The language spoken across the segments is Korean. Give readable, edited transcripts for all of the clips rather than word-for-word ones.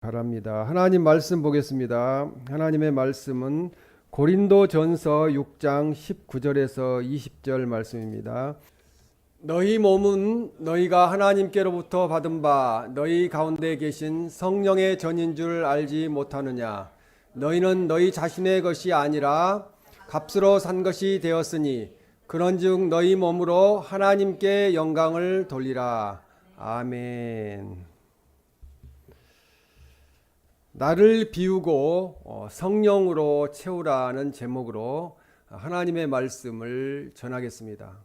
바랍니다. 하나님 말씀 보겠습니다. 하나님의 말씀은 고린도전서 6장 19절에서 20절 말씀입니다. 너희 몸은 너희가 하나님께로부터 받은 바 너희 가운데 계신 성령의 전인 줄 알지 못하느냐. 너희는 너희 자신의 것이 아니라 값으로 산 것이 되었으니 그런즉 너희 몸으로 하나님께 영광을 돌리라. 아멘. 나를 비우고 성령으로 채우라는 제목으로 하나님의 말씀을 전하겠습니다.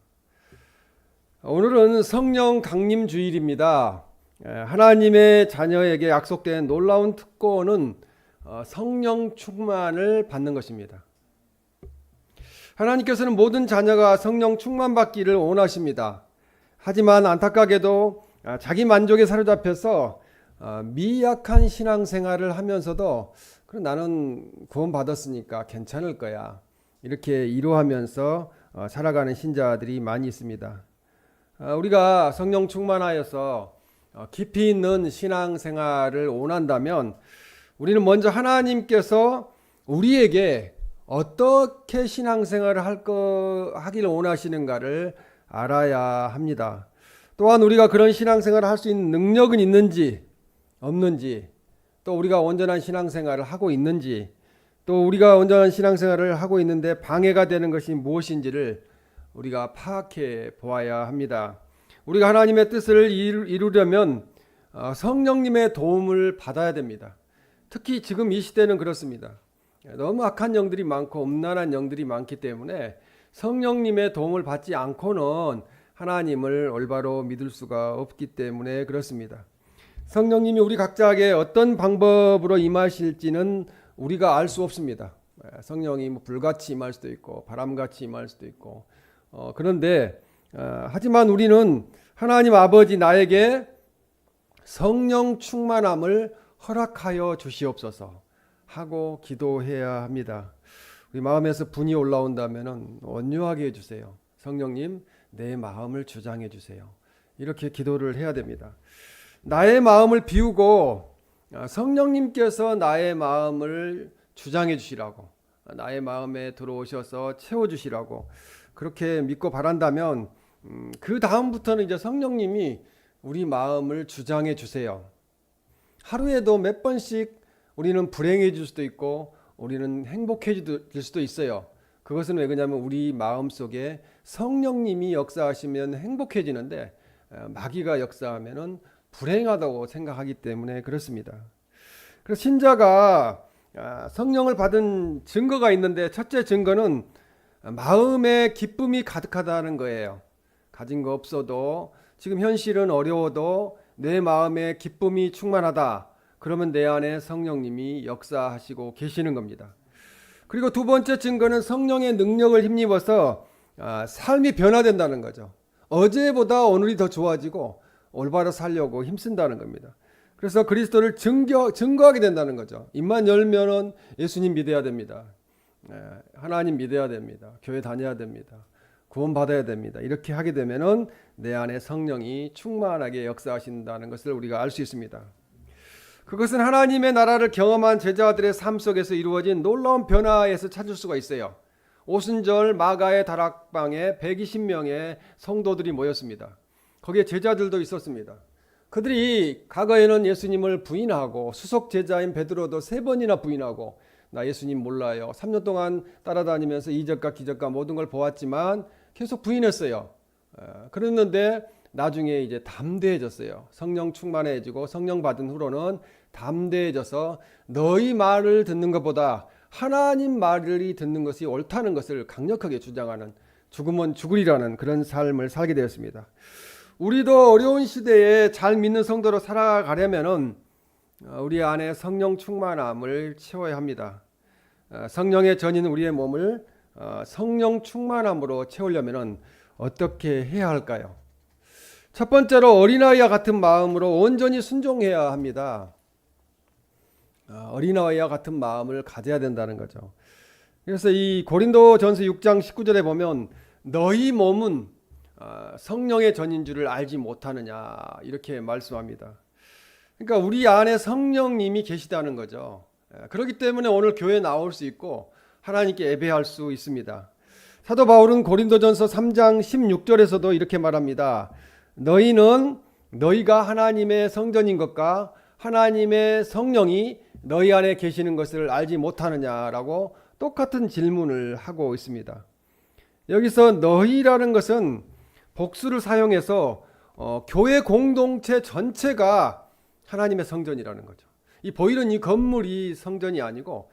오늘은 성령 강림 주일입니다. 하나님의 자녀에게 약속된 놀라운 특권은 성령 충만을 받는 것입니다. 하나님께서는 모든 자녀가 성령 충만받기를 원하십니다. 하지만 안타깝게도 자기 만족에 사로잡혀서 미약한 신앙생활을 하면서도 그럼 나는 구원받았으니까 괜찮을 거야 이렇게 이루하면서 살아가는 신자들이 많이 있습니다. 우리가 성령 충만하여서 깊이 있는 신앙생활을 원한다면 우리는 먼저 하나님께서 우리에게 어떻게 신앙생활을 하기를 원하시는가를 알아야 합니다. 또한 우리가 그런 신앙생활을 할 수 있는 능력은 있는지 없는지, 또 우리가 온전한 신앙생활을 하고 있는지, 또 우리가 온전한 신앙생활을 하고 있는데 방해가 되는 것이 무엇인지를 우리가 파악해 보아야 합니다. 우리가 하나님의 뜻을 이루려면 성령님의 도움을 받아야 됩니다. 특히 지금 이 시대는 그렇습니다. 너무 악한 영들이 많고 음란한 영들이 많기 때문에 성령님의 도움을 받지 않고는 하나님을 올바로 믿을 수가 없기 때문에 그렇습니다. 성령님이 우리 각자에게 어떤 방법으로 임하실지는 우리가 알 수 없습니다. 성령이 불같이 임할 수도 있고 바람같이 임할 수도 있고 그런데 하지만 우리는 하나님 아버지 나에게 성령 충만함을 허락하여 주시옵소서 하고 기도해야 합니다. 우리 마음에서 분이 올라온다면 온유하게 해주세요. 성령님 내 마음을 주장해 주세요. 이렇게 기도를 해야 됩니다. 나의 마음을 비우고 성령님께서 나의 마음을 주장해 주시라고, 나의 마음에 들어오셔서 채워 주시라고 그렇게 믿고 바란다면 그 다음부터는 이제 성령님이 우리 마음을 주장해 주세요. 하루에도 몇 번씩 우리는 불행해질 수도 있고 우리는 행복해질 수도 있어요. 그것은 왜 그러냐면 우리 마음속에 성령님이 역사하시면 행복해지는데 마귀가 역사하면은 불행하다고 생각하기 때문에 그렇습니다. 그래서 신자가 성령을 받은 증거가 있는데 첫째 증거는 마음에 기쁨이 가득하다는 거예요. 가진 거 없어도 지금 현실은 어려워도 내 마음에 기쁨이 충만하다. 그러면 내 안에 성령님이 역사하시고 계시는 겁니다. 그리고 두 번째 증거는 성령의 능력을 힘입어서 삶이 변화된다는 거죠. 어제보다 오늘이 더 좋아지고 올바로 살려고 힘쓴다는 겁니다. 그래서 그리스도를 증거하게 된다는 거죠. 입만 열면은 예수님 믿어야 됩니다. 하나님 믿어야 됩니다. 교회 다녀야 됩니다. 구원 받아야 됩니다. 이렇게 하게 되면은 내 안에 성령이 충만하게 역사하신다는 것을 우리가 알 수 있습니다. 그것은 하나님의 나라를 경험한 제자들의 삶 속에서 이루어진 놀라운 변화에서 찾을 수가 있어요. 오순절 마가의 다락방에 120명의 성도들이 모였습니다. 거기에 제자들도 있었습니다. 그들이 과거에는 예수님을 부인하고 수석 제자인 베드로도 3번이나 부인하고 나 예수님 몰라요. 3년 동안 따라다니면서 이적과 기적과 모든 걸 보았지만 계속 부인했어요. 그랬는데 나중에 이제 담대해졌어요. 성령 충만해지고 성령 받은 후로는 담대해져서 너희 말을 듣는 것보다 하나님 말을 듣는 것이 옳다는 것을 강력하게 주장하는 죽으면 죽으리라는 그런 삶을 살게 되었습니다. 우리도 어려운 시대에 잘 믿는 성도로 살아가려면 우리 안에 성령 충만함을 채워야 합니다. 성령의 전인 우리의 몸을 성령 충만함으로 채우려면 어떻게 해야 할까요? 첫 번째로 어린아이와 같은 마음으로 온전히 순종해야 합니다. 어린아이와 같은 마음을 가져야 된다는 거죠. 그래서 이 고린도전서 6장 19절에 보면 너희 몸은 성령의 전인 줄을 알지 못하느냐 이렇게 말씀합니다. 그러니까 우리 안에 성령님이 계시다는 거죠. 그렇기 때문에 오늘 교회에 나올 수 있고 하나님께 예배할 수 있습니다. 사도 바울은 고린도전서 3장 16절에서도 이렇게 말합니다. 너희는 너희가 하나님의 성전인 것과 하나님의 성령이 너희 안에 계시는 것을 알지 못하느냐라고 똑같은 질문을 하고 있습니다. 여기서 너희라는 것은 복수를 사용해서 교회 공동체 전체가 하나님의 성전이라는 거죠. 이 보이는 이 건물이 성전이 아니고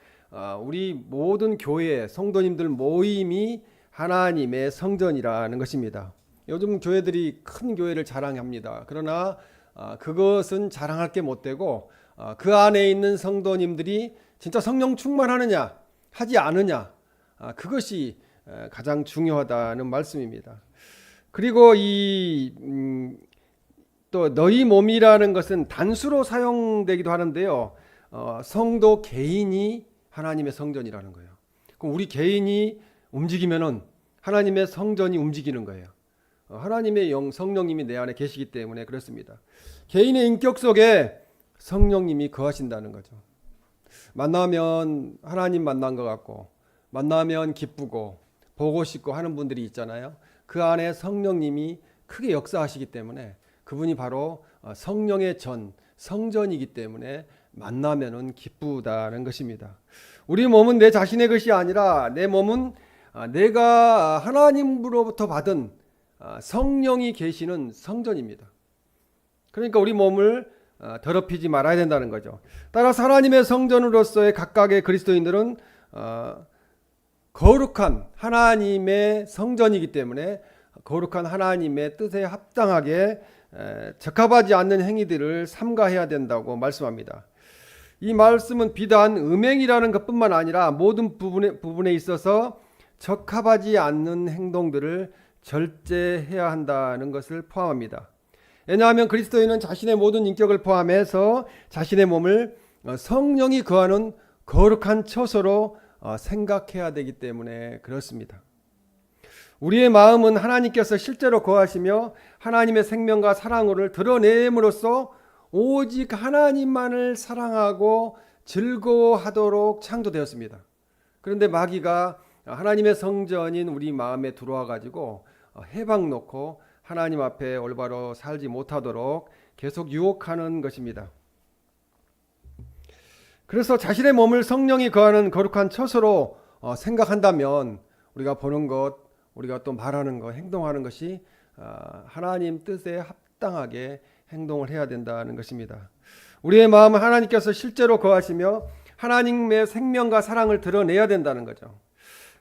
우리 모든 교회 성도님들 모임이 하나님의 성전이라는 것입니다. 요즘 교회들이 큰 교회를 자랑합니다. 그러나 그것은 자랑할 게 못되고 그 안에 있는 성도님들이 진짜 성령 충만하느냐 하지 않느냐 그것이 가장 중요하다는 말씀입니다. 그리고 또 너희 몸이라는 것은 단수로 사용되기도 하는데요. 성도 개인이 하나님의 성전이라는 거예요. 그럼 우리 개인이 움직이면은 하나님의 성전이 움직이는 거예요. 하나님의 성령님이 내 안에 계시기 때문에 그렇습니다. 개인의 인격 속에 성령님이 거하신다는 거죠. 만나면 하나님 만난 것 같고 만나면 기쁘고 보고 싶고 하는 분들이 있잖아요. 그 안에 성령님이 크게 역사하시기 때문에 그분이 바로 성령의 성전이기 때문에 만나면은 기쁘다는 것입니다. 우리 몸은 내 자신의 것이 아니라 내 몸은 내가 하나님으로부터 받은 성령이 계시는 성전입니다. 그러니까 우리 몸을 더럽히지 말아야 된다는 거죠. 따라서 하나님의 성전으로서의 각각의 그리스도인들은 거룩한 하나님의 성전이기 때문에 거룩한 하나님의 뜻에 합당하게 적합하지 않는 행위들을 삼가해야 된다고 말씀합니다. 이 말씀은 비단 음행이라는 것뿐만 아니라 모든 부분에 있어서 적합하지 않는 행동들을 절제해야 한다는 것을 포함합니다. 왜냐하면 그리스도인은 자신의 모든 인격을 포함해서 자신의 몸을 성령이 거하는 거룩한 처소로 생각해야 되기 때문에 그렇습니다. 우리의 마음은 하나님께서 실제로 거하시며 하나님의 생명과 사랑을 드러냄으로써 오직 하나님만을 사랑하고 즐거워하도록 창조되었습니다. 그런데 마귀가 하나님의 성전인 우리 마음에 들어와 가지고 해방 놓고 하나님 앞에 올바로 살지 못하도록 계속 유혹하는 것입니다. 그래서 자신의 몸을 성령이 거하는 거룩한 처소로 생각한다면 우리가 보는 것, 우리가 또 말하는 것, 행동하는 것이 하나님 뜻에 합당하게 행동을 해야 된다는 것입니다. 우리의 마음은 하나님께서 실제로 거하시며 하나님의 생명과 사랑을 드러내야 된다는 거죠.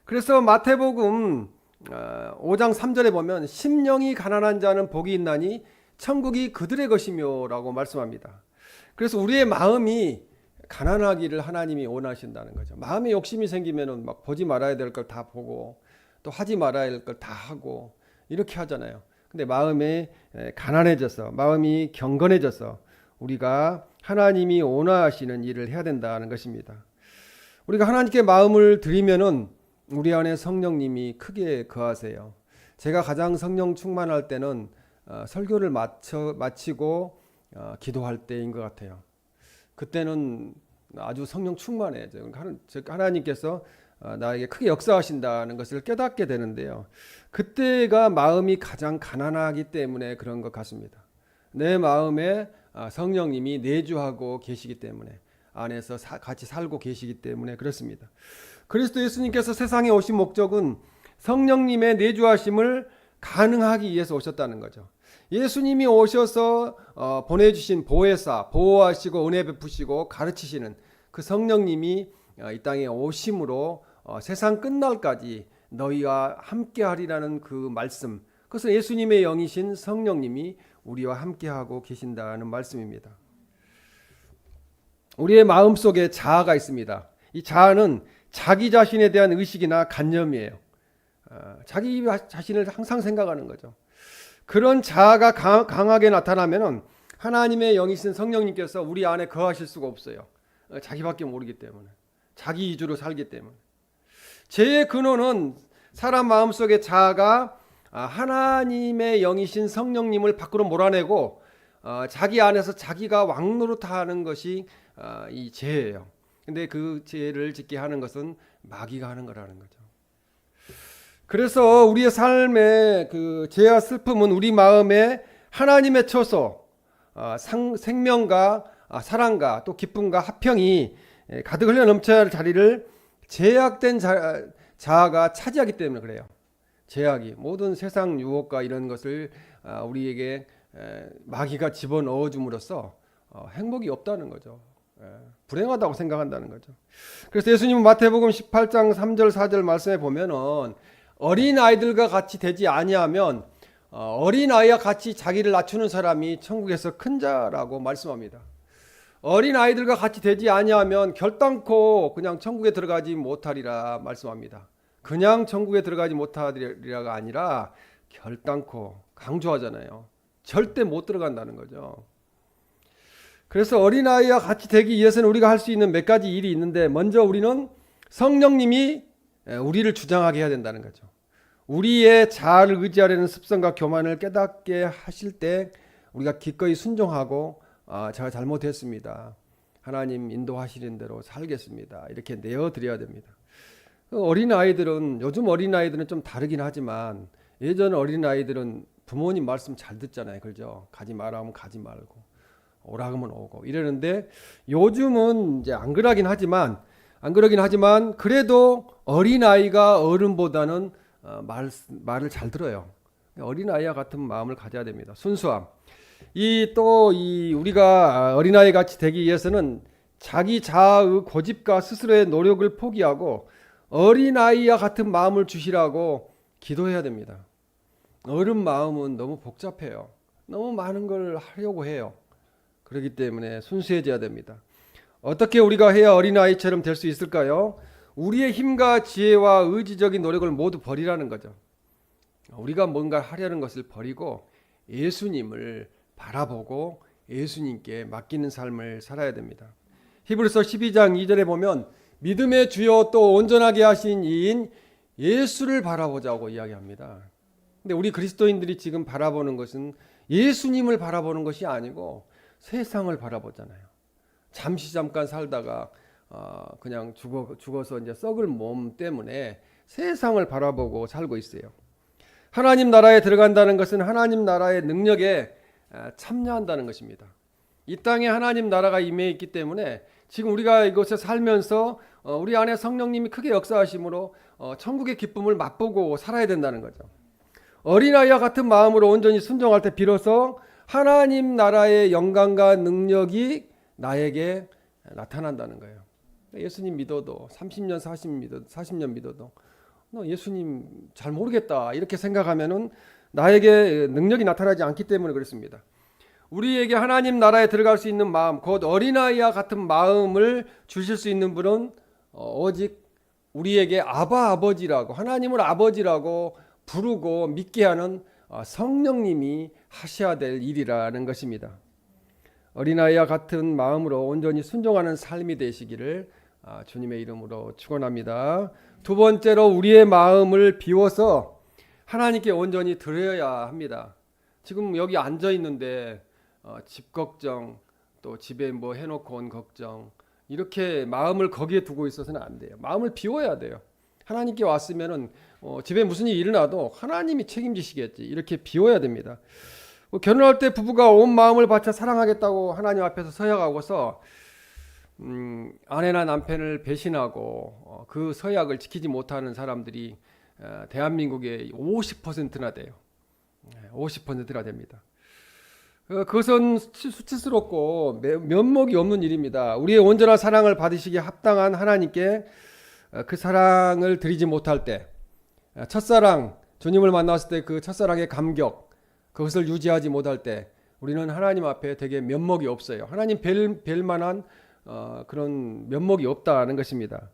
그래서 마태복음 5장 3절에 보면 심령이 가난한 자는 복이 있나니 천국이 그들의 것이며 라고 말씀합니다. 그래서 우리의 마음이 가난하기를 하나님이 원하신다는 거죠. 마음에 욕심이 생기면은 막 보지 말아야 될 걸 다 보고 또 하지 말아야 될 걸 다 하고 이렇게 하잖아요. 근데 마음이 가난해져서 마음이 경건해져서 우리가 하나님이 원하시는 일을 해야 된다는 것입니다. 우리가 하나님께 마음을 드리면은 우리 안에 성령님이 크게 거하세요. 제가 가장 성령 충만할 때는 설교를 마치고 기도할 때인 것 같아요. 그때는 아주 성령 충만해요. 하나님께서 나에게 크게 역사하신다는 것을 깨닫게 되는데요. 그때가 마음이 가장 가난하기 때문에 그런 것 같습니다. 내 마음에 성령님이 내주하고 계시기 때문에 안에서 같이 살고 계시기 때문에 그렇습니다. 그리스도 예수님께서 세상에 오신 목적은 성령님의 내주하심을 가능하기 위해서 오셨다는 거죠. 예수님이 오셔서 보내주신 보혜사, 보호하시고 은혜 베푸시고 가르치시는 그 성령님이 이 땅에 오심으로 세상 끝날까지 너희와 함께하리라는 그 말씀, 그것은 예수님의 영이신 성령님이 우리와 함께하고 계신다는 말씀입니다. 우리의 마음속에 자아가 있습니다. 이 자아는 자기 자신에 대한 의식이나 관념이에요. 자기 자신을 항상 생각하는 거죠. 그런 자아가 강하게 나타나면 하나님의 영이신 성령님께서 우리 안에 거하실 수가 없어요. 자기밖에 모르기 때문에. 자기 위주로 살기 때문에. 죄의 근원은 사람 마음속의 자아가 하나님의 영이신 성령님을 밖으로 몰아내고 자기 안에서 자기가 왕노릇하는 것이 이 죄예요. 근데 그 죄를 짓게 하는 것은 마귀가 하는 거라는 거죠. 그래서 우리의 삶의 그 죄와 슬픔은 우리 마음에 하나님의 처소, 생명과 사랑과 또 기쁨과 화평이 가득 흘러 넘쳐야 할 자리를 제약된 자아가 차지하기 때문에 그래요. 제약이 모든 세상 유혹과 이런 것을 우리에게 마귀가 집어넣어 줌으로써 행복이 없다는 거죠. 불행하다고 생각한다는 거죠. 그래서 예수님은 마태복음 18장 3절 4절 말씀에 보면은 어린 아이들과 같이 되지 아니하면 어린 아이와 같이 자기를 낮추는 사람이 천국에서 큰 자라고 말씀합니다. 어린 아이들과 같이 되지 아니하면 결단코 그냥 천국에 들어가지 못하리라 말씀합니다. 그냥 천국에 들어가지 못하리라가 아니라 결단코, 강조하잖아요. 절대 못 들어간다는 거죠. 그래서 어린아이와 같이 되기 위해서는 우리가 할 수 있는 몇 가지 일이 있는데, 먼저 우리는 성령님이 우리를 주장하게 해야 된다는 거죠. 우리의 자아를 의지하려는 습성과 교만을 깨닫게 하실 때 우리가 기꺼이 순종하고 제가 잘못했습니다, 하나님 인도하시는 대로 살겠습니다, 이렇게 내어드려야 됩니다. 요즘 어린아이들은 좀 다르긴 하지만 예전 어린아이들은 부모님 말씀 잘 듣잖아요. 그죠? 가지 마라 하면 가지 말고 오라 하면 오고 이러는데, 요즘은 이제 안 그러긴 하지만 그래도 어린아이가 어른보다는 말을 잘 들어요. 어린아이와 같은 마음을 가져야 됩니다. 순수함. 우리가 어린아이 같이 되기 위해서는 자기 자아의 고집과 스스로의 노력을 포기하고 어린아이와 같은 마음을 주시라고 기도해야 됩니다. 어른 마음은 너무 복잡해요. 너무 많은 걸 하려고 해요. 그렇기 때문에 순수해져야 됩니다. 어떻게 우리가 해야 어린아이처럼 될 수 있을까요? 우리의 힘과 지혜와 의지적인 노력을 모두 버리라는 거죠. 우리가 뭔가 하려는 것을 버리고 예수님을 바라보고 예수님께 맡기는 삶을 살아야 됩니다. 히브리서 12장 2절에 보면 믿음의 주요 또 온전하게 하신 이인 예수를 바라보자고 이야기합니다. 근데 우리 그리스도인들이 지금 바라보는 것은 예수님을 바라보는 것이 아니고 세상을 바라보잖아요. 잠깐 살다가 그냥 죽어서 이제 썩을 몸 때문에 세상을 바라보고 살고 있어요. 하나님 나라에 들어간다는 것은 하나님 나라의 능력에 참여한다는 것입니다. 이 땅에 하나님 나라가 임해 있기 때문에 지금 우리가 이곳에 살면서 우리 안에 성령님이 크게 역사하심으로 천국의 기쁨을 맛보고 살아야 된다는 거죠. 어린아이와 같은 마음으로 온전히 순종할 때 비로소 하나님 나라의 영광과 능력이 나에게 나타난다는 거예요. 예수님 믿어도 30년 40년 믿어도 너 예수님 잘 모르겠다 이렇게 생각하면은 나에게 능력이 나타나지 않기 때문에 그렇습니다. 우리에게 하나님 나라에 들어갈 수 있는 마음, 곧 어린아이와 같은 마음을 주실 수 있는 분은 오직 우리에게 아버지라고, 하나님을 아버지라고 부르고 믿게 하는 성령님이 하셔야 될 일이라는 것입니다. 어린아이와 같은 마음으로 온전히 순종하는 삶이 되시기를 주님의 이름으로 축원합니다. 두 번째로 우리의 마음을 비워서 하나님께 온전히 드려야 합니다. 지금 여기 앉아 있는데 집 걱정, 또 집에 뭐 해놓고 온 걱정, 이렇게 마음을 거기에 두고 있어서는 안 돼요. 마음을 비워야 돼요. 하나님께 왔으면은 집에 무슨 일이 일어나도 하나님이 책임지시겠지, 이렇게 비워야 됩니다. 결혼할 때 부부가 온 마음을 바쳐 사랑하겠다고 하나님 앞에서 서약하고서 아내나 남편을 배신하고 그 서약을 지키지 못하는 사람들이 대한민국의 50%나 돼요. 50%나 됩니다. 그것은 수치스럽고 면목이 없는 일입니다. 우리의 온전한 사랑을 받으시기에 합당한 하나님께 그 사랑을 드리지 못할 때, 첫사랑, 주님을 만났을 때 그 첫사랑의 감격, 그것을 유지하지 못할 때 우리는 하나님 앞에 되게 면목이 없어요. 하나님 뵐 만한 그런 면목이 없다는 것입니다.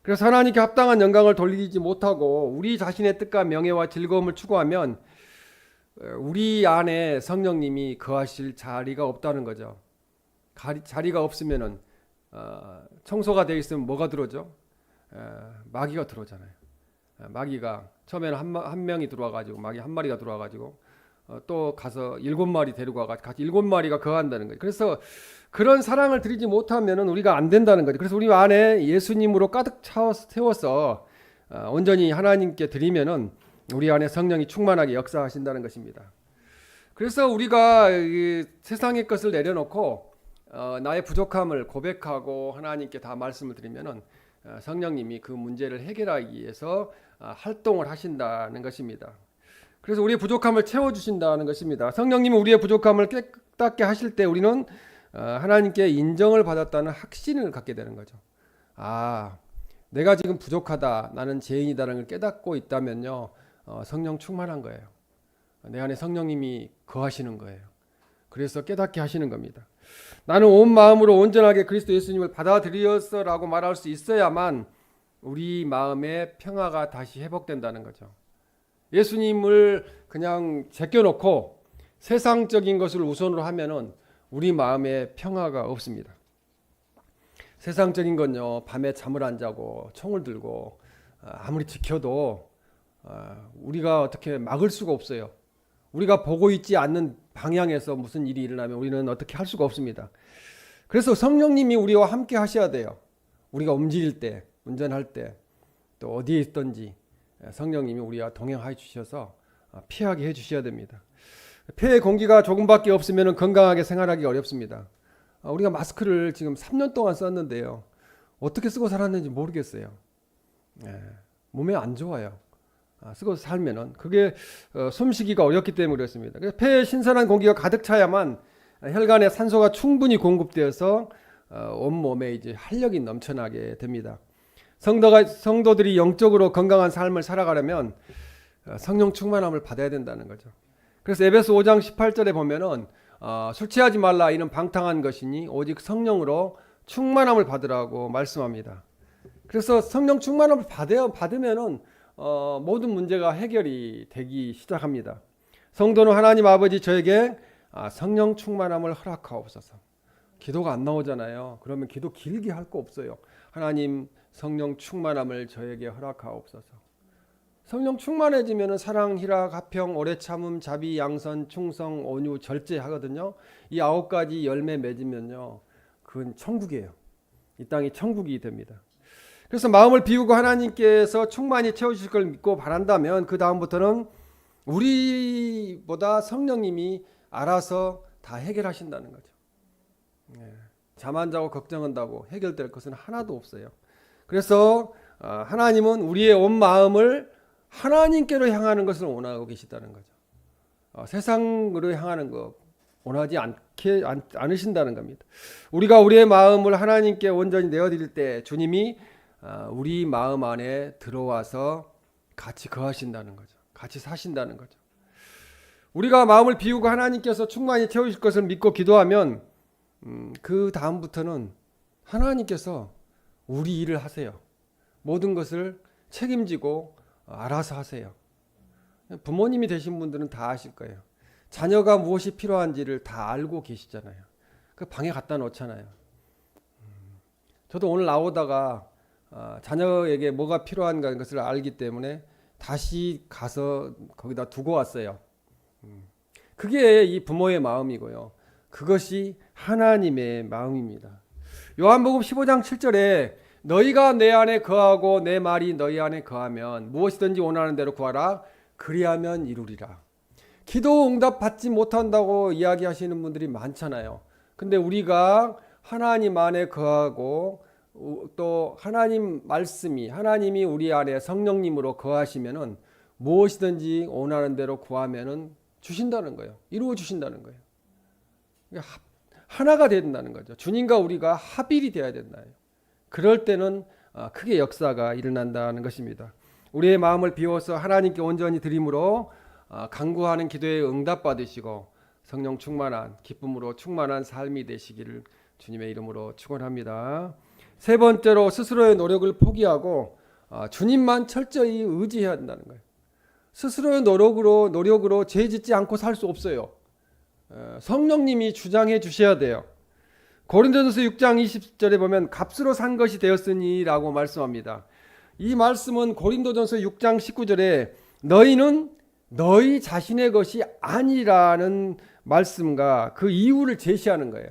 그래서 하나님께 합당한 영광을 돌리지 못하고 우리 자신의 뜻과 명예와 즐거움을 추구하면 우리 안에 성령님이 거하실 자리가 없다는 거죠. 자리가 없으면은 청소가 되어 있으면 뭐가 들어오죠? 마귀가 들어오잖아요. 마귀가 처음에는 한 명이 들어와가지고, 마귀 한 마리가 들어와가지고 또 가서 7마리 데리고 와가 같이 7마리가 거한다는 거예요. 그래서 그런 사랑을 드리지 못하면은 우리가 안 된다는 거죠. 그래서 우리 안에 예수님으로 가득 채워서 온전히 하나님께 드리면은 우리 안에 성령이 충만하게 역사하신다는 것입니다. 그래서 우리가 이 세상의 것을 내려놓고 나의 부족함을 고백하고 하나님께 다 말씀을 드리면은 성령님이 그 문제를 해결하기 위해서 활동을 하신다는 것입니다. 그래서 우리의 부족함을 채워주신다는 것입니다. 성령님이 우리의 부족함을 깨닫게 하실 때 우리는 하나님께 인정을 받았다는 확신을 갖게 되는 거죠. 내가 지금 부족하다, 나는 죄인이다라는 걸 깨닫고 있다면요, 성령 충만한 거예요. 내 안에 성령님이 거하시는 거예요. 그래서 깨닫게 하시는 겁니다. 나는 온 마음으로 온전하게 그리스도 예수님을 받아들였어라고 말할 수 있어야만 우리 마음의 평화가 다시 회복된다는 거죠. 예수님을 그냥 제껴놓고 세상적인 것을 우선으로 하면은 우리 마음에 평화가 없습니다. 세상적인 건요, 밤에 잠을 안 자고 총을 들고 아무리 지켜도 우리가 어떻게 막을 수가 없어요. 우리가 보고 있지 않는 방향에서 무슨 일이 일어나면 우리는 어떻게 할 수가 없습니다. 그래서 성령님이 우리와 함께 하셔야 돼요. 우리가 움직일 때, 운전할 때, 또 어디에 있든지 성령님이 우리와 동행하여 주셔서 피하게 해주셔야 됩니다. 폐의 공기가 조금밖에 없으면 건강하게 생활하기 어렵습니다. 우리가 마스크를 지금 3년 동안 썼는데요, 어떻게 쓰고 살았는지 모르겠어요. 몸에 안 좋아요. 쓰고 살면은 그게 숨쉬기가 어렵기 때문에 그렇습니다. 폐에 신선한 공기가 가득 차야만 혈관에 산소가 충분히 공급되어서 온 몸에 이제 활력이 넘쳐나게 됩니다. 성도들이 영적으로 건강한 삶을 살아가려면 성령 충만함을 받아야 된다는 거죠. 그래서 에베소 5장 18절에 보면은 술 취하지 말라, 이는 방탕한 것이니 오직 성령으로 충만함을 받으라고 말씀합니다. 그래서 성령 충만함을 받으면은 모든 문제가 해결이 되기 시작합니다. 성도는 하나님 아버지 저에게 성령 충만함을 허락하옵소서. 기도가 안 나오잖아요. 그러면 기도 길게 할 거 없어요. 하나님 성령 충만함을 저에게 허락하옵소서. 성령 충만해지면 사랑, 희락, 화평, 오래 참음, 자비, 양선, 충성, 온유, 절제 하거든요. 이 9가지 열매 맺으면요, 그건 천국이에요. 이 땅이 천국이 됩니다. 그래서 마음을 비우고 하나님께서 충만히 채우실 걸 믿고 바란다면 그 다음부터는 우리보다 성령님이 알아서 다 해결하신다는 거죠. 잠 안 자고 걱정한다고 해결될 것은 하나도 없어요. 그래서 하나님은 우리의 온 마음을 하나님께로 향하는 것을 원하고 계시다는 거죠. 세상으로 향하는 것 원하지 않으신다는 겁니다. 우리가 우리의 마음을 하나님께 온전히 내어드릴 때 주님이 우리 마음 안에 들어와서 같이 거하신다는 거죠. 같이 사신다는 거죠. 우리가 마음을 비우고 하나님께서 충만히 채우실 것을 믿고 기도하면 그 다음부터는 하나님께서 우리 일을 하세요. 모든 것을 책임지고 알아서 하세요. 부모님이 되신 분들은 다 아실 거예요. 자녀가 무엇이 필요한지를 다 알고 계시잖아요. 그 방에 갖다 놓잖아요. 저도 오늘 나오다가 자녀에게 뭐가 필요한가 것을 알기 때문에 다시 가서 거기다 두고 왔어요. 그게 이 부모의 마음이고요. 그것이 하나님의 마음입니다. 요한복음 15장 7절에 너희가 내 안에 거하고 내 말이 너희 안에 거하면 무엇이든지 원하는 대로 구하라, 그리하면 이루리라. 기도 응답 받지 못한다고 이야기하시는 분들이 많잖아요. 근데 우리가 하나님 안에 거하고 또 하나님 말씀이, 하나님이 우리 안에 성령님으로 거하시면은 무엇이든지 원하는 대로 구하면은 주신다는 거예요. 이루어 주신다는 거예요. 하나가 된다는 거죠. 주님과 우리가 합일이 되어야 된다요. 그럴 때는 크게 역사가 일어난다는 것입니다. 우리의 마음을 비워서 하나님께 온전히 드림으로 간구하는 기도에 응답받으시고 성령 충만한, 기쁨으로 충만한 삶이 되시기를 주님의 이름으로 축원합니다. 세 번째로 스스로의 노력을 포기하고 주님만 철저히 의지해야 한다는 거예요. 스스로의 노력으로 죄 짓지 않고 살 수 없어요. 성령님이 주장해 주셔야 돼요. 고린도전서 6장 20절에 보면 값으로 산 것이 되었으니 라고 말씀합니다. 이 말씀은 고린도전서 6장 19절에 너희는 너희 자신의 것이 아니라는 말씀과 그 이유를 제시하는 거예요.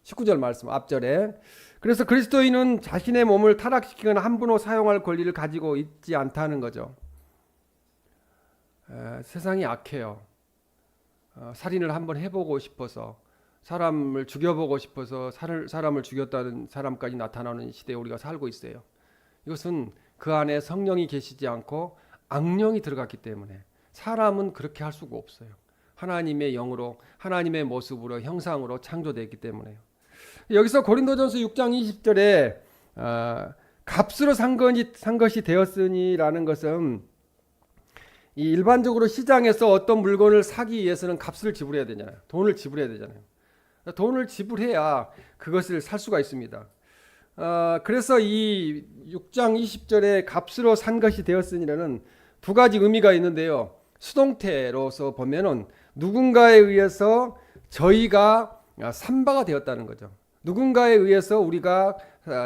19절 말씀 앞절에. 그래서 그리스도인은 자신의 몸을 타락시키거나 함부로 사용할 권리를 가지고 있지 않다는 거죠. 세상이 악해요. 살인을 한번 해보고 싶어서, 사람을 죽여보고 싶어서 사람을 죽였다는 사람까지 나타나는 시대에 우리가 살고 있어요. 이것은 그 안에 성령이 계시지 않고 악령이 들어갔기 때문에 사람은 그렇게 할 수가 없어요. 하나님의 영으로, 하나님의 모습으로, 형상으로 창조되었기 때문에요. 여기서 고린도전서 6장 20절에 값으로 산 것이 되었으니라는 것은, 이 일반적으로 시장에서 어떤 물건을 사기 위해서는 값을 지불해야 되잖아요. 돈을 지불해야 되잖아요. 돈을 지불해야 그것을 살 수가 있습니다. 그래서 이 6장 20절에 값으로 산 것이 되었으니라는 두 가지 의미가 있는데요. 수동태로서 보면은 누군가에 의해서 저희가 산 바가 되었다는 거죠. 누군가에 의해서 우리가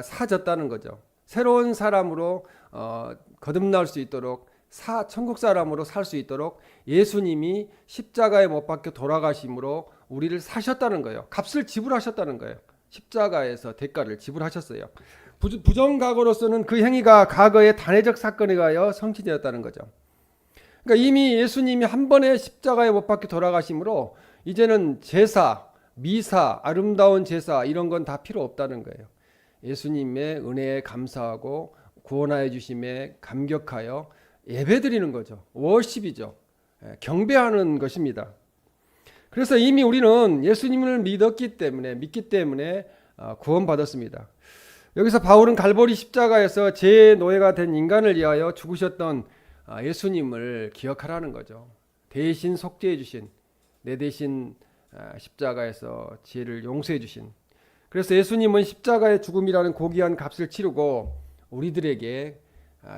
사졌다는 거죠. 새로운 사람으로 거듭날 수 있도록, 천국 사람으로 살 수 있도록 예수님이 십자가에 못 박혀 돌아가심으로 우리를 사셨다는 거예요. 값을 지불하셨다는 거예요. 십자가에서 대가를 지불하셨어요. 부정과거로서는 그 행위가 과거의 단회적 사건에 가여 성취되었다는 거죠. 그러니까 이미 예수님이 한 번에 십자가에 못 박혀 돌아가심으로 이제는 제사, 미사, 아름다운 제사 이런 건 다 필요 없다는 거예요. 예수님의 은혜에 감사하고 구원하여 주심에 감격하여 예배드리는 거죠. 월십이죠. 경배하는 것입니다. 그래서 이미 우리는 예수님을 믿기 때문에 구원받았습니다. 여기서 바울은 갈보리 십자가에서 제 노예가 된 인간을 위하여 죽으셨던 예수님을 기억하라는 거죠. 대신 속죄해 주신, 내 대신 십자가에서 죄를 용서해 주신. 그래서 예수님은 십자가의 죽음이라는 고귀한 값을 치르고 우리들에게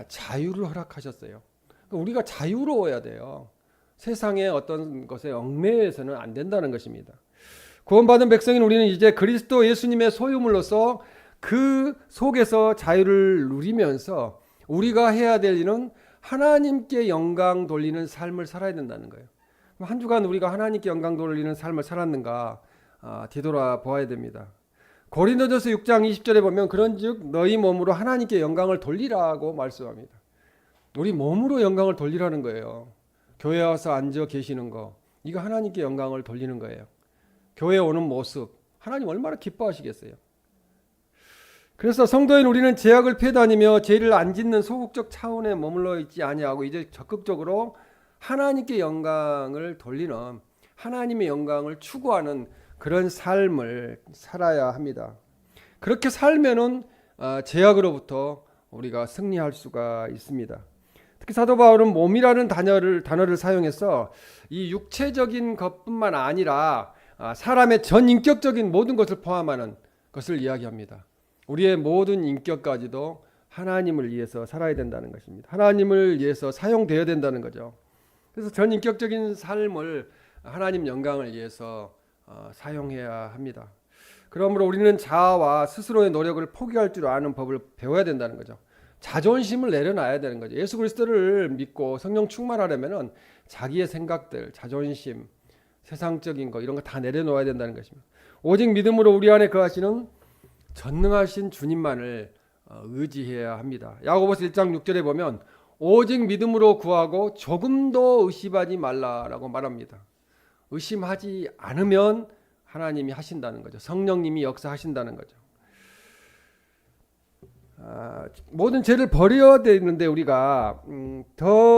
자유를 허락하셨어요. 우리가 자유로워야 돼요. 세상의 어떤 것에 얽매여서는 안 된다는 것입니다. 구원받은 백성인 우리는 이제 그리스도 예수님의 소유물로서 그 속에서 자유를 누리면서 우리가 해야 될 일은 하나님께 영광 돌리는 삶을 살아야 된다는 거예요. 한 주간 우리가 하나님께 영광 돌리는 삶을 살았는가 뒤돌아 보아야 됩니다. 고린도전서 6장 20절에 보면 그런즉 너희 몸으로 하나님께 영광을 돌리라고 말씀합니다. 우리 몸으로 영광을 돌리라는 거예요. 교회 와서 앉아 계시는 거, 이거 하나님께 영광을 돌리는 거예요. 교회 오는 모습, 하나님 얼마나 기뻐하시겠어요. 그래서 성도인 우리는 죄악을 피해 다니며 죄를 안 짓는 소극적 차원에 머물러 있지 아니하고 이제 적극적으로 하나님께 영광을 돌리는, 하나님의 영광을 추구하는 그런 삶을 살아야 합니다. 그렇게 살면은 죄악으로부터 우리가 승리할 수가 있습니다. 특히 사도 바울은 몸이라는 단어를 사용해서 이 육체적인 것뿐만 아니라 사람의 전 인격적인 모든 것을 포함하는 것을 이야기합니다. 우리의 모든 인격까지도 하나님을 위해서 살아야 된다는 것입니다. 하나님을 위해서 사용되어야 된다는 거죠. 그래서 전 인격적인 삶을 하나님 영광을 위해서 사용해야 합니다. 그러므로 우리는 자아와 스스로의 노력을 포기할 줄 아는 법을 배워야 된다는 거죠. 자존심을 내려놔야 되는 거죠. 예수 그리스도를 믿고 성령 충만하려면 자기의 생각들, 자존심, 세상적인 거 이런 거 다 내려놓아야 된다는 것입니다. 오직 믿음으로 우리 안에 거하시는 전능하신 주님만을 의지해야 합니다. 야고보서 1장 6절에 보면 오직 믿음으로 구하고 조금도 의심하지 말라라고 말합니다. 의심하지 않으면 하나님이 하신다는 거죠. 성령님이 역사하신다는 거죠. 모든 죄를 버려야 되는데 우리가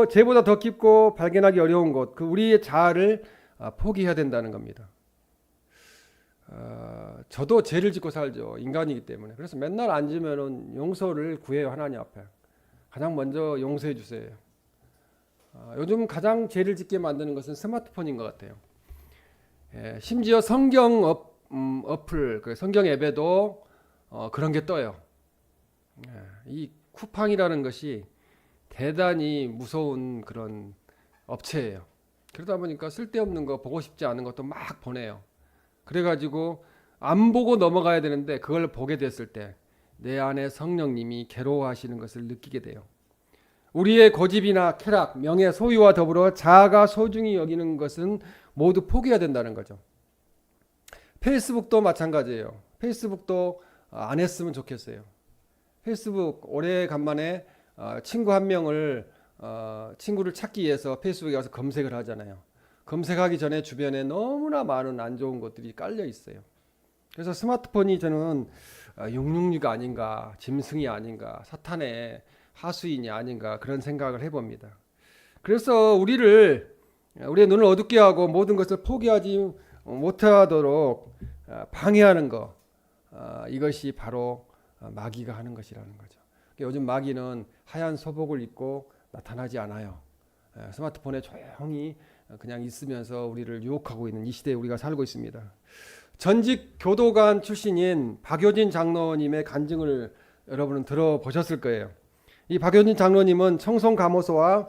죄보다 더 깊고 발견하기 어려운 것, 그 우리의 자아를 포기해야 된다는 겁니다. 저도 죄를 짓고 살죠. 인간이기 때문에. 그래서 맨날 앉으면 용서를 구해요. 하나님 앞에. 가장 먼저 용서해 주세요. 요즘 가장 죄를 짓게 만드는 것은 스마트폰인 것 같아요. 심지어 성경 어플, 성경 앱에도 그런 게 떠요. 이 쿠팡이라는 것이 대단히 무서운 그런 업체예요. 그러다 보니까 쓸데없는 거, 보고 싶지 않은 것도 막 보내요. 그래가지고 안 보고 넘어가야 되는데 그걸 보게 됐을 때 내 안에 성령님이 괴로워하시는 것을 느끼게 돼요. 우리의 고집이나 쾌락, 명예, 소유와 더불어 자아가 소중히 여기는 것은 모두 포기해야 된다는 거죠. 페이스북도 마찬가지예요. 페이스북도 안 했으면 좋겠어요. 페이스북 오래간만에 친구 한 명을 친구를 찾기 위해서 페이스북에 가서 검색을 하잖아요. 검색하기 전에 주변에 너무나 많은 안 좋은 것들이 깔려 있어요. 그래서 스마트폰이 저는 666이 아닌가, 짐승이 아닌가, 사탄의 하수인이 아닌가 그런 생각을 해봅니다. 그래서 우리의 눈을 어둡게 하고 모든 것을 포기하지 못하도록 방해하는 것, 이것이 바로 마귀가 하는 것이라는 거죠. 요즘 마귀는 하얀 소복을 입고 나타나지 않아요. 스마트폰에 조용히 그냥 있으면서 우리를 유혹하고 있는 이 시대에 우리가 살고 있습니다. 전직 교도관 출신인 박효진 장로님의 간증을 여러분은 들어보셨을 거예요. 이 박효진 장로님은 청송감호소와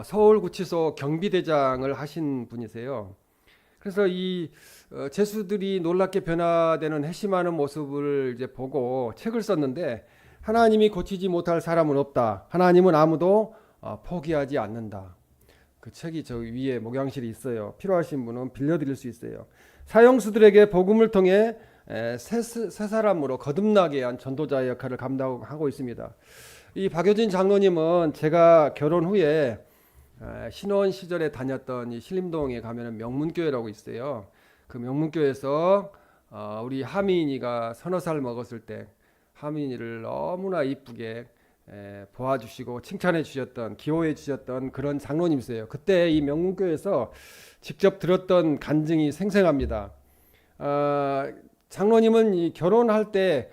서울구치소 경비대장을 하신 분이세요. 그래서 이 죄수들이 놀랍게 변화되는 회심하는 모습을 이제 보고 책을 썼는데, 하나님이 고치지 못할 사람은 없다. 하나님은 아무도 포기하지 않는다. 그 책이 저 위에 목양실에 있어요. 필요하신 분은 빌려드릴 수 있어요. 사형수들에게 복음을 통해 새 사람으로 거듭나게 한 전도자의 역할을 감당하고 있습니다. 이 박효진 장로님은 제가 결혼 후에 신혼 시절에 다녔던 이 신림동에 가면은 명문교회라고 있어요. 그 명문교회에서 우리 하민이가 서너 살 먹었을 때 하민이를 너무나 이쁘게 보아주시고 칭찬해 주셨던, 기호해 주셨던 그런 장로님이세요. 그때 이 명문교회에서 직접 들었던 간증이 생생합니다. 장로님은 이 결혼할 때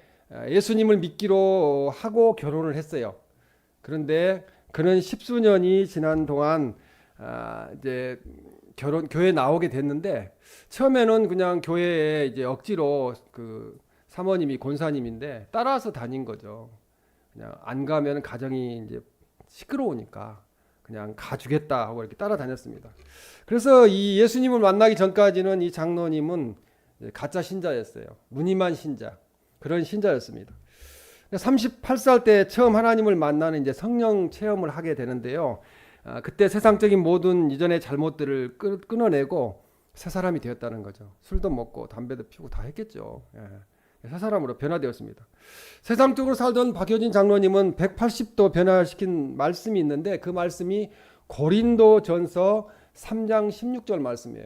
예수님을 믿기로 하고 결혼을 했어요. 그런데 그는 십수년이 지난 동안 이제 교회 나오게 됐는데, 처음에는 그냥 교회에 이제 억지로 그 사모님이 권사님인데 따라서 다닌 거죠. 그냥 안 가면 가정이 이제 시끄러우니까 그냥 가주겠다 하고 이렇게 따라다녔습니다. 그래서 이 예수님을 만나기 전까지는 이 장로님은 가짜 신자였어요. 무늬만 신자, 그런 신자였습니다. 38살 때 처음 하나님을 만나는 이제 성령 체험을 하게 되는데요. 그때 세상적인 모든 이전의 잘못들을 끊어내고 새 사람이 되었다는 거죠. 술도 먹고 담배도 피우고 다 했겠죠. 새 사람으로 변화되었습니다. 세상적으로 살던 박효진 장로님은 180도 변화시킨 말씀이 있는데, 그 말씀이 고린도전서 3장 16절 말씀이에요.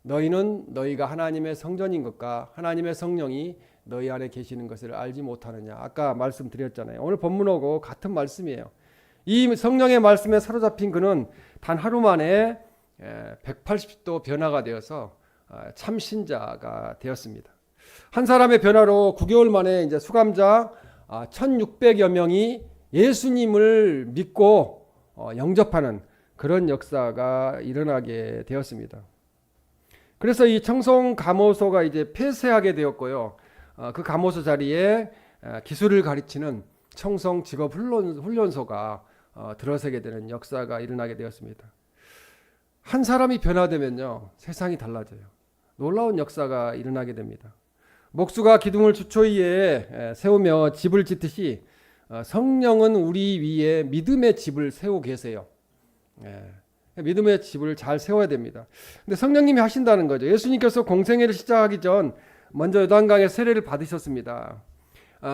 너희는 너희가 하나님의 성전인 것과 하나님의 성령이 너희 안에 계시는 것을 알지 못하느냐. 아까 말씀드렸잖아요. 오늘 본문하고 같은 말씀이에요. 이 성령의 말씀에 사로잡힌 그는 단 하루 만에 180도 변화가 되어서 참 신자가 되었습니다. 한 사람의 변화로 9개월 만에 이제 수감자 1600여 명이 예수님을 믿고 영접하는 그런 역사가 일어나게 되었습니다. 그래서 이 청송 감호소가 이제 폐쇄하게 되었고요. 그 감호소 자리에 기술을 가르치는 청송 직업 훈련소가 들어서게 되는 역사가 일어나게 되었습니다. 한 사람이 변화되면요, 세상이 달라져요. 놀라운 역사가 일어나게 됩니다. 목수가 기둥을 주초위에 세우며 집을 짓듯이 성령은 우리 위에 믿음의 집을 세우고 계세요. 믿음의 집을 잘 세워야 됩니다. 근데 성령님이 하신다는 거죠. 예수님께서 공생애를 시작하기 전 먼저 요단강에 세례를 받으셨습니다.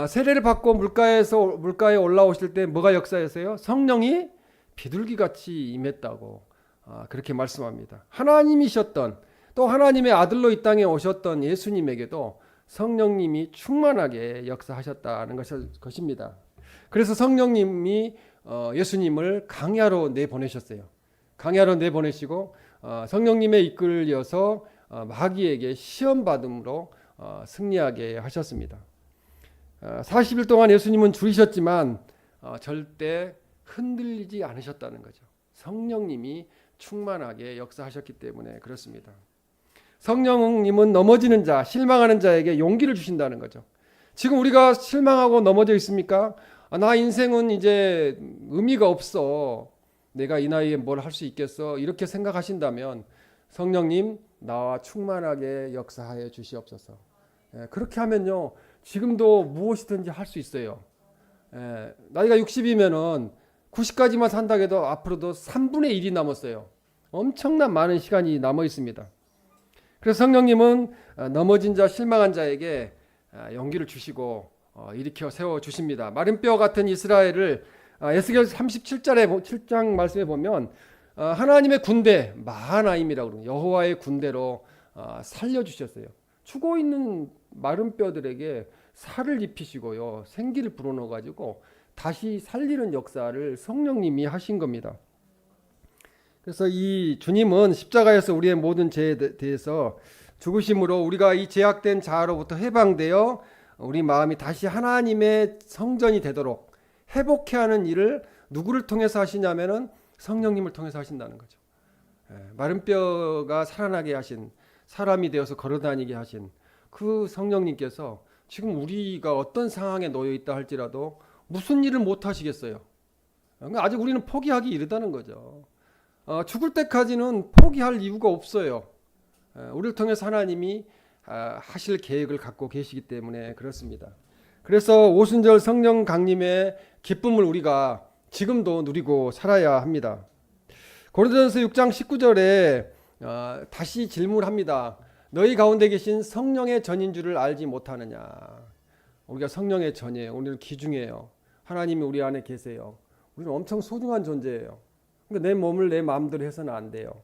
세례를 받고 물가에 올라오실 때 뭐가 역사였어요? 성령이 비둘기같이 임했다고 그렇게 말씀합니다. 하나님이셨던, 또 하나님의 아들로 이 땅에 오셨던 예수님에게도 성령님이 충만하게 역사하셨다는 것입니다. 그래서 성령님이 예수님을 강야로 내보내셨어요. 강야로 내보내시고 성령님의 이끌려서 마귀에게 시험받음으로 승리하게 하셨습니다. 40일 동안 예수님은 죽으셨지만 절대 흔들리지 않으셨다는 거죠. 성령님이 충만하게 역사하셨기 때문에 그렇습니다. 성령님은 넘어지는 자, 실망하는 자에게 용기를 주신다는 거죠. 지금 우리가 실망하고 넘어져 있습니까? 나 인생은 이제 의미가 없어. 내가 이 나이에 뭘 할 수 있겠어? 이렇게 생각하신다면 성령님, 나와 충만하게 역사하여 주시옵소서. 그렇게 하면요, 지금도 무엇이든지 할 수 있어요. 나이가 60이면은 90까지만 산다고 해도 앞으로도 3분의 1이 남았어요. 엄청난 많은 시간이 남아 있습니다. 그래서 성령님은 넘어진 자, 실망한 자에게 용기를 주시고 일으켜 세워 주십니다. 마른 뼈 같은 이스라엘을 에스겔 7장 말씀에 보면 하나님의 군대 마하나임이라고 그러는 여호와의 군대로 살려주셨어요. 죽어 있는 마른 뼈들에게 살을 입히시고요, 생기를 불어넣어 가지고 다시 살리는 역사를 성령님이 하신 겁니다. 그래서 이 주님은 십자가에서 우리의 모든 죄에 대해서 죽으심으로 우리가 이 제약된 자아로부터 해방되어 우리 마음이 다시 하나님의 성전이 되도록 회복해 하는 일을 누구를 통해서 하시냐면은 성령님을 통해서 하신다는 거죠. 마른 뼈가 살아나게 하신, 사람이 되어서 걸어다니게 하신 그 성령님께서 지금 우리가 어떤 상황에 놓여 있다 할지라도 무슨 일을 못 하시겠어요? 아직 우리는 포기하기 이르다는 거죠. 죽을 때까지는 포기할 이유가 없어요. 우리를 통해서 하나님이 하실 계획을 갖고 계시기 때문에 그렇습니다. 그래서 오순절 성령 강림의 기쁨을 우리가 지금도 누리고 살아야 합니다. 고린도전서 6장 19절에 다시 질문합니다. 너희 가운데 계신 성령의 전인 줄을 알지 못하느냐. 우리가 성령의 전이에요. 우리는 귀중해요. 하나님이 우리 안에 계세요. 우리는 엄청 소중한 존재예요. 그러니까 내 몸을 내 마음대로 해서는 안 돼요.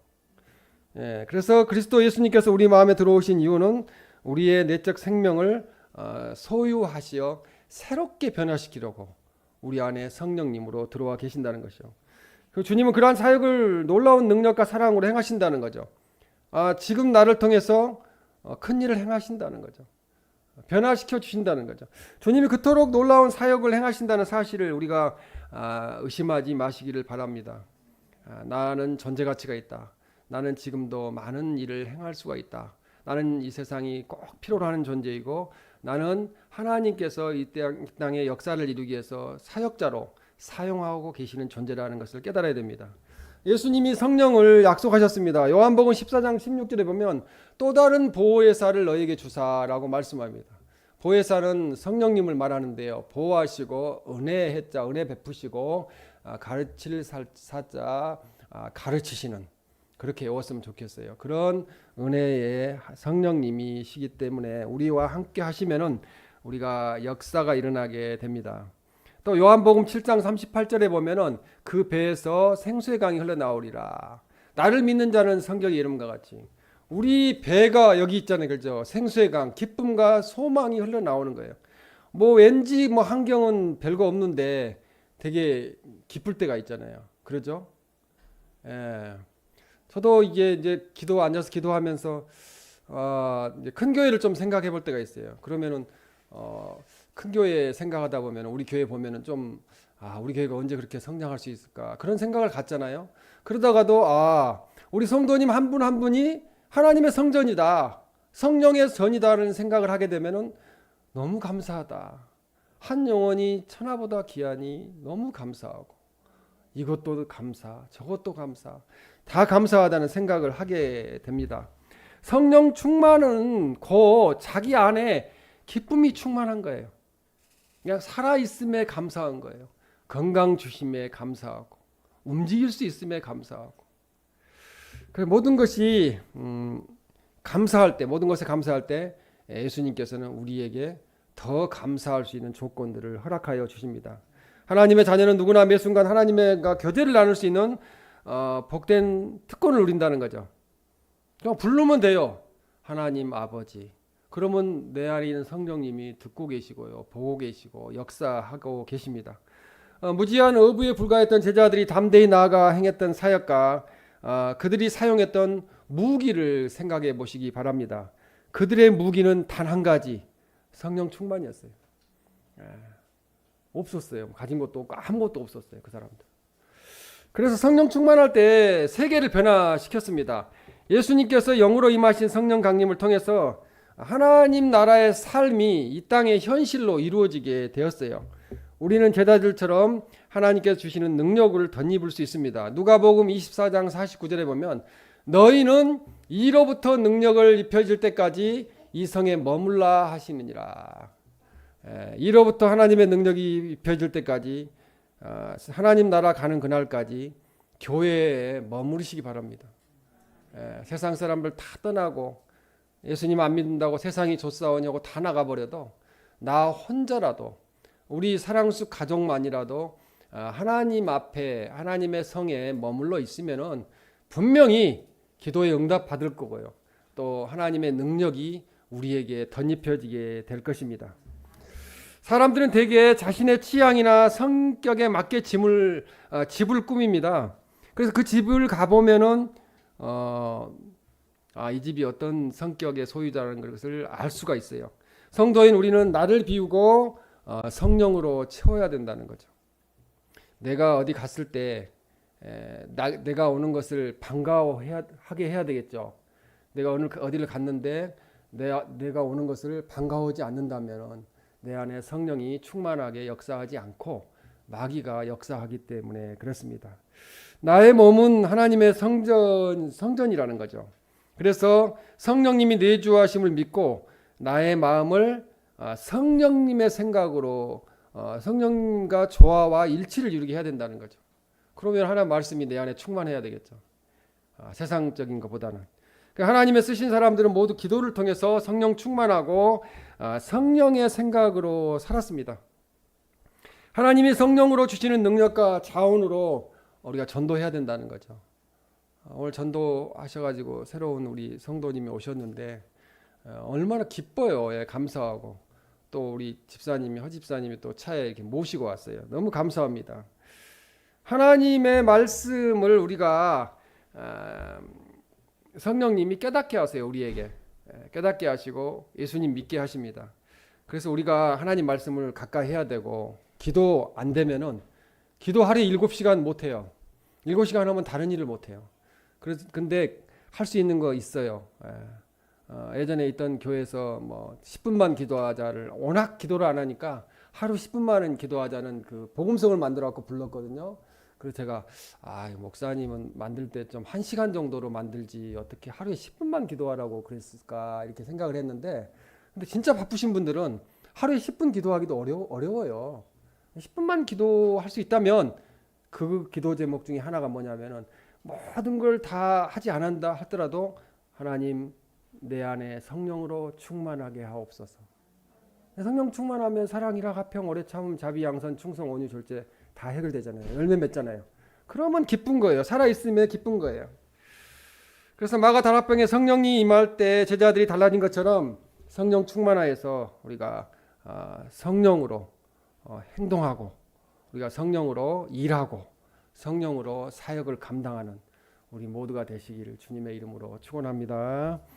그래서 그리스도 예수님께서 우리 마음에 들어오신 이유는 우리의 내적 생명을 소유하시어 새롭게 변화시키려고 우리 안에 성령님으로 들어와 계신다는 것이죠. 주님은 그러한 사역을 놀라운 능력과 사랑으로 행하신다는 거죠. 지금 나를 통해서 큰 일을 행하신다는 거죠. 변화시켜 주신다는 거죠. 주님이 그토록 놀라운 사역을 행하신다는 사실을 우리가 의심하지 마시기를 바랍니다. 나는 존재 가치가 있다. 나는 지금도 많은 일을 행할 수가 있다. 나는 이 세상이 꼭 필요로 하는 존재이고 나는 하나님께서 이 땅의 역사를 이루기 위해서 사역자로 사용하고 계시는 존재라는 것을 깨달아야 됩니다. 예수님이 성령을 약속하셨습니다. 요한복음 14장 16절에 보면 또 다른 보혜사를 너에게 주사라고 말씀합니다. 보혜사는 성령님을 말하는데요. 보호하시고 은혜했자 은혜 베푸시고 가르칠 사자 가르치시는, 그렇게 외웠으면 좋겠어요. 그런 은혜의 성령님이시기 때문에 우리와 함께 하시면은 우리가 역사가 일어나게 됩니다. 또 요한복음 7장 38절에 보면은 그 배에서 생수의 강이 흘러나오리라. 나를 믿는 자는 성경의 이름과 같이 우리 배가 여기 있잖아요. 그죠? 생수의 강, 기쁨과 소망이 흘러나오는 거예요. 왠지 환경은 별거 없는데 되게 기쁠 때가 있잖아요. 그러죠? 저도 이제 앉아서 기도하면서 이제 큰 교회를 좀 생각해 볼 때가 있어요. 그러면은 큰 교회 생각하다 보면 우리 교회 보면은 좀 우리 교회가 언제 그렇게 성장할 수 있을까 그런 생각을 갖잖아요. 그러다가도 우리 성도님 한 분 한 분이 하나님의 성전이다, 성령의 전이다라는 생각을 하게 되면은 너무 감사하다. 한 영혼이 천하보다 귀하니 너무 감사하고 이것도 감사, 저것도 감사, 다 감사하다는 생각을 하게 됩니다. 성령 충만은 곧 자기 안에 기쁨이 충만한 거예요. 그냥 살아있음에 감사한 거예요. 건강 주심에 감사하고 움직일 수 있음에 감사하고. 모든 것이 감사할 때, 모든 것에 감사할 때 예수님께서는 우리에게 더 감사할 수 있는 조건들을 허락하여 주십니다. 하나님의 자녀는 누구나 매 순간 하나님의 교제를 나눌 수 있는 복된 특권을 누린다는 거죠. 그냥 부르면 돼요. 하나님 아버지. 그러면 내 안에 있는 성령님이 듣고 계시고요, 보고 계시고 역사하고 계십니다. 무지한 어부에 불과했던 제자들이 담대히 나아가 행했던 사역과 그들이 사용했던 무기를 생각해 보시기 바랍니다. 그들의 무기는 단 한 가지, 성령 충만이었어요. 없었어요. 가진 것도 없고 아무것도 없었어요. 그 사람들. 그래서 성령 충만할 때 세계를 변화시켰습니다. 예수님께서 영으로 임하신 성령 강림을 통해서 하나님 나라의 삶이 이 땅의 현실로 이루어지게 되었어요. 우리는 제자들처럼 하나님께서 주시는 능력을 덧입을 수 있습니다. 누가복음 24장 49절에 보면 너희는 이로부터 능력을 입혀질 때까지 이 성에 머물라 하시느니라. 이로부터 하나님의 능력이 입혀질 때까지 하나님 나라 가는 그날까지 교회에 머무르시기 바랍니다. 세상 사람들 다 떠나고 예수님 안 믿는다고 세상이 좋사오냐고 다 나가버려도 나 혼자라도 우리 사랑수 가족만이라도 하나님 앞에 하나님의 성에 머물러 있으면은 분명히 기도에 응답 받을 거고요. 또 하나님의 능력이 우리에게 덧입혀지게 될 것입니다. 사람들은 대개 자신의 취향이나 성격에 맞게 집을 꾸밉니다. 그래서 그 집을 가보면은 이 집이 어떤 성격의 소유자라는 것을 알 수가 있어요. 성도인 우리는 나를 비우고 성령으로 채워야 된다는 거죠. 내가 어디 갔을 때 내가 오는 것을 반가워하게 해야 되겠죠. 내가 오늘 어디를 갔는데 내가 오는 것을 반가워하지 않는다면 내 안에 성령이 충만하게 역사하지 않고 마귀가 역사하기 때문에 그렇습니다. 나의 몸은 하나님의 성전이라는 거죠. 그래서 성령님이 내주하심을 믿고 나의 마음을 성령님의 생각으로 성령님과 조화와 일치를 이루게 해야 된다는 거죠. 그러면 하나님 말씀이 내 안에 충만해야 되겠죠. 세상적인 것보다는. 하나님의 쓰신 사람들은 모두 기도를 통해서 성령 충만하고 성령의 생각으로 살았습니다. 하나님이 성령으로 주시는 능력과 자원으로 우리가 전도해야 된다는 거죠. 오늘 전도하셔가지고 새로운 우리 성도님이 오셨는데 얼마나 기뻐요. 감사하고 또 우리 집사님이 허집사님이 또 차에 이렇게 모시고 왔어요. 너무 감사합니다. 하나님의 말씀을 우리가 성령님이 깨닫게 하세요. 우리에게 깨닫게 하시고 예수님 믿게 하십니다. 그래서 우리가 하나님 말씀을 가까이 해야 되고 기도 안 되면은 기도 하루에 7시간 못 해요. 7시간 하면 다른 일을 못 해요. 그래서 근데 할 수 있는 거 있어요. 예전에 있던 교회에서 뭐 10분만 기도하자를 워낙 기도를 안 하니까 하루 10분만은 기도하자는 그 복음성을 만들어 갖고 불렀거든요. 그래서 제가 목사님은 만들 때 좀 1시간 정도로 만들지 어떻게 하루에 10분만 기도하라고 그랬을까 이렇게 생각을 했는데 근데 진짜 바쁘신 분들은 하루에 10분 기도하기도 어려워요. 10분만 기도할 수 있다면 그 기도 제목 중에 하나가 뭐냐면은 모든 걸 다 하지 않는다 하더라도 하나님 내 안에 성령으로 충만하게 하옵소서. 성령 충만하면 사랑이라 화평 오래 참음 자비 양선 충성 온유 절제 다 해결되잖아요. 열매 맺잖아요. 그러면 기쁜 거예요. 살아있으면 기쁜 거예요. 그래서 마가 다락방에 성령이 임할 때 제자들이 달라진 것처럼 성령 충만하여서 우리가 성령으로 행동하고 우리가 성령으로 일하고 성령으로 사역을 감당하는 우리 모두가 되시기를 주님의 이름으로 축원합니다.